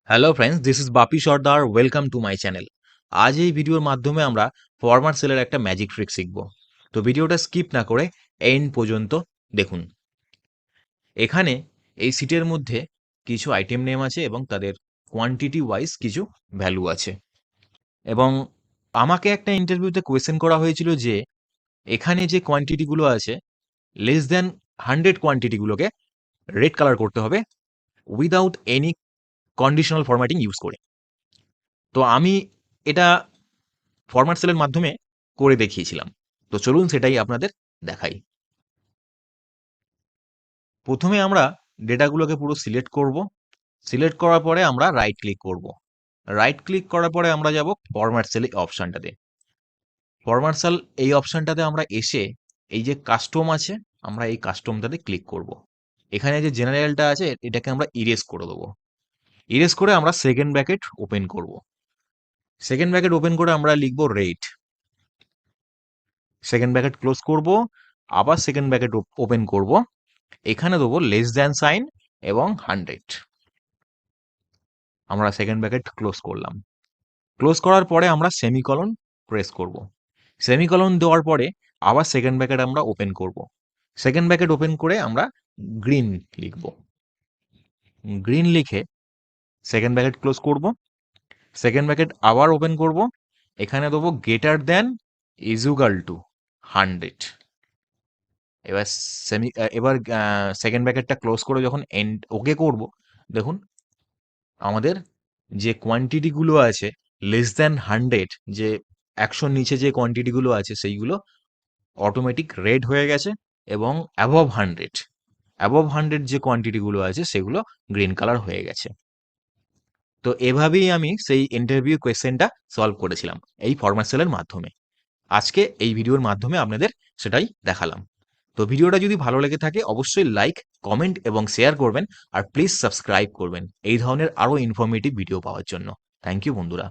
Hello friends, this is Bapi Sardar. Welcome to my channel. আজ এই ভিডিওর মাধ্যমে আমরা ফরমার সেলের একটা ম্যাজিক ট্রিক শিখব। তো ভিডিওটা স্কিপ না করে এন্ড পর্যন্ত দেখুন। এখানে এই সিটের মধ্যে কিছু আইটেম নেম আছে এবং তাদের কোয়ান্টিটি ওয়াইজ কিছু ভ্যালু আছে। এবং আমাকে একটা ইন্টারভিউতে কোয়েশ্চেন করা হয়েছিল যে এখানে যে কোয়ান্টিটিগুলো আছে লেস দ্যান 100 কোয়ান্টিটিগুলোকে রেড কালার করতে হবে without any conditional formatting use করে। তো আমি এটা ফরম্যাট সেলের মাধ্যমে করে দেখিয়েছিলাম। তো চলুন সেটাই আপনাদের দেখাই। প্রথমে আমরা ডেটাগুলোকে পুরো সিলেক্ট করব। সিলেক্ট করার পরে আমরা রাইট ক্লিক করব। রাইট ক্লিক করার পরে আমরা যাব ফরম্যাট সেল এই অপশনটাতে। ফরম্যাট সেল এই অপশনটাতে আমরা এসে এই যে কাস্টম আছে, আমরা এই কাস্টমটাতে ক্লিক করব। এখানে যে জেনারেলটা আছে এটাকে আমরা ইরেজ করে দেবো। ইরেজ করে আমরা সেকেন্ড ব্র্যাকেট ওপেন করব। সেকেন্ড ব্র্যাকেট ওপেন করে আমরা লিখব রেট। সেকেন্ড ব্র্যাকেট ক্লোজ করব, আবার সেকেন্ড ব্র্যাকেট ওপেন করব। এখানে দেবো লেস দ্যান সাইন এবং 100। আমরা সেকেন্ড ব্র্যাকেট ক্লোজ করলাম। ক্লোজ করার পরে আমরা সেমিকলন প্রেস করব। সেমিকলন দেওয়ার পরে আবার সেকেন্ড ব্র্যাকেট আমরা ওপেন করব। সেকেন্ড ব্র্যাকেট ওপেন করে আমরা গ্রিন লিখব। গ্রিন লিখে সেকেন্ড ব্র্যাকেট ক্লোজ করব। সেকেন্ড ব্র্যাকেট আবার ওপেন করব। এখানে দেবো গ্রেটার দ্যান ইজুগাল টু 100। এবার এবার সেকেন্ড ব্র্যাকেটটা ক্লোজ করে যখন এন্ড ওকে করব, দেখুন আমাদের যে কোয়ান্টিটিগুলো আছে লেস দ্যান 100, যে 100 নিচে যে কোয়ান্টিটিগুলো আছে সেইগুলো অটোমেটিক রেড হয়ে গেছে এবং অ্যাবভ 100 যে কোয়ান্টিটিগুলো আছে সেগুলো গ্রিন কালার হয়ে গেছে। তো এভাবেই আমি সেই ইন্টারভিউ কোয়েশ্চেনটা সলভ করেছিলাম এই ফরম্যাট সেলের মাধ্যমে। আজকে এই ভিডিওর মাধ্যমে আপনাদের সেটাই দেখালাম। তো ভিডিওটা যদি ভালো লেগে থাকে অবশ্যই লাইক, কমেন্ট এবং শেয়ার করবেন। আর প্লিজ সাবস্ক্রাইব করবেন এই ধরনের আরও ইনফরমেটিভ ভিডিও পাওয়ার জন্য। থ্যাংক ইউ বন্ধুরা।